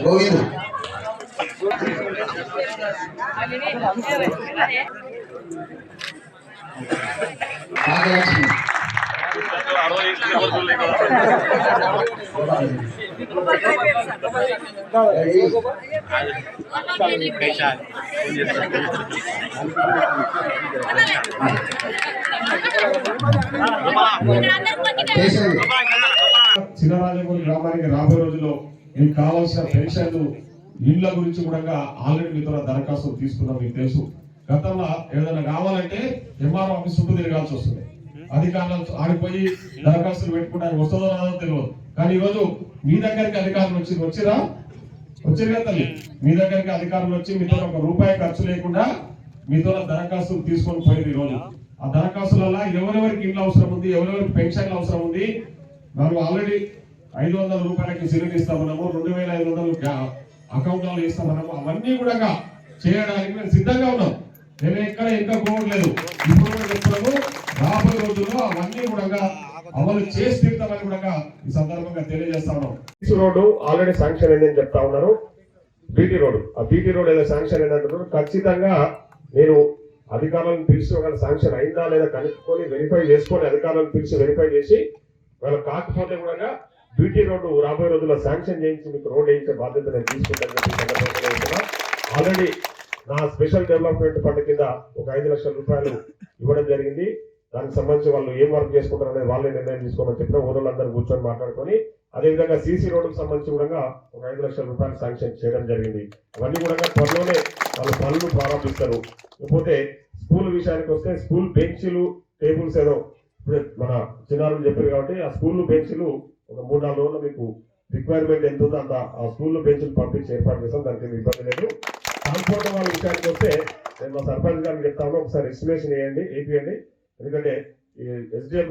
గోవింద్ చిన్నరాజపూర్ గ్రామానికి రాబోయే రోజుల్లో మీకు కావాల్సిన పెన్షన్లు ఇళ్ల గురించి కూడా ఆల్రెడీ మీతో దరఖాస్తులు తీసుకున్నాం. మీకు తెలుసు, గతంలో ఏదైనా కావాలంటే ఎంఆర్ఓ ఆఫీస్ చుట్టూ తిరగాల్సి వస్తుంది. అధికారులు ఆడిపోయి దరఖాస్తులు పెట్టుకోవడానికి వస్తుందో రాదో తెలియదు. కానీ ఈరోజు మీ దగ్గరికి అధికారులు వచ్చిరా కదా తల్లి, మీ దగ్గరికి అధికారులు వచ్చి మీతో ₹1 ఖర్చు లేకుండా మీతో దరఖాస్తులు తీసుకొని పోయింది. ఈరోజు ఆ దరఖాస్తులలో ఎవరెవరికి ఇల్లు అవసరం ఉంది, ఎవరెవరికి పెన్షన్లు అవసరం ఉంది, మనం ఆల్రెడీ ₹500 సిలిండర్ ఇస్తామన్నాము, 2500 అకౌంట్లో ఇస్తామన్నాము. అవన్నీ కూడా చేయడానికి మేము సిద్ధంగా ఉన్నాం. నేను ఇంకా కోవట్లేదు. ఇప్పుడు కూడా చెప్తున్నాము, రాబోయే రోజుల్లో అవన్నీ కూడా అమలు చేసి తీరుతామని కూడా ఈ సందర్భంగా తెలియజేస్తా ఉన్నాం. రోడ్డు ఆల్రెడీ శాంక్షన్ అయిందని చెప్తా ఉన్నారు. బీటీ రోడ్డు, ఆ బీటీ రోడ్ ఏదో శాంక్షన్ అయిందంటున్నారు. ఖచ్చితంగా నేను అధికారులను పిలిచి ఒక శాంక్షన్ అయిందా లేదా కనుక్కొని వెరిఫై చేసుకొని అధికారులను పిలిచి వెరిఫై చేసి వాళ్ళకి కాకపోతే కూడా బీటీ రోడ్డు రాబోయే రోజుల్లో శాంక్షన్ చేయించి మీకు రోడ్ వేయించే బాధ్యత నేను తీసుకుంటాను. ఆల్రెడీ నా స్పెషల్ డెవలప్మెంట్ ఫండ్ కింద ఒక ₹5 లక్షలు ఇవ్వడం జరిగింది. దానికి సంబంధించి వాళ్ళు ఏం వర్క్ చేసుకుంటారు అనేది వాళ్ళే నిర్ణయం తీసుకోమని చెప్పిన ఊళ్ళందరూ కూర్చొని మాట్లాడుకొని, అదేవిధంగా సీసీ రోడ్డుకు సంబంధించి కూడా ఒక ₹5 లక్షల శాంక్షన్ చేయడం జరిగింది. అవన్నీ కూడా త్వరలోనే వాళ్ళు పనులు ప్రారంభిస్తారు. ఇకపోతే స్కూల్ విషయానికి వస్తే స్కూల్ బెంచ్లు టేబుల్స్ ఏదో ఇప్పుడు మన చిన్నారులు చెప్పారు కాబట్టి ఆ స్కూల్ బెంచ్లు ఒక 3-4 రోజుల్లో మీకు రిక్వైర్మెంట్ ఎంత ఉందో అంత ఆ స్కూల్ బెంచ్లు పంపించి ఏర్పాటు చేస్తాం. దానికి ఇబ్బంది లేదు. ట్రాన్స్పోర్ట్ వాళ్ళ విషయానికి వస్తే నేను మా సర్పంచ్ గారికి చెప్తాను, ఒకసారి ఎస్టిమేషన్ వేయండి. ఎందుకంటే ఈ SDF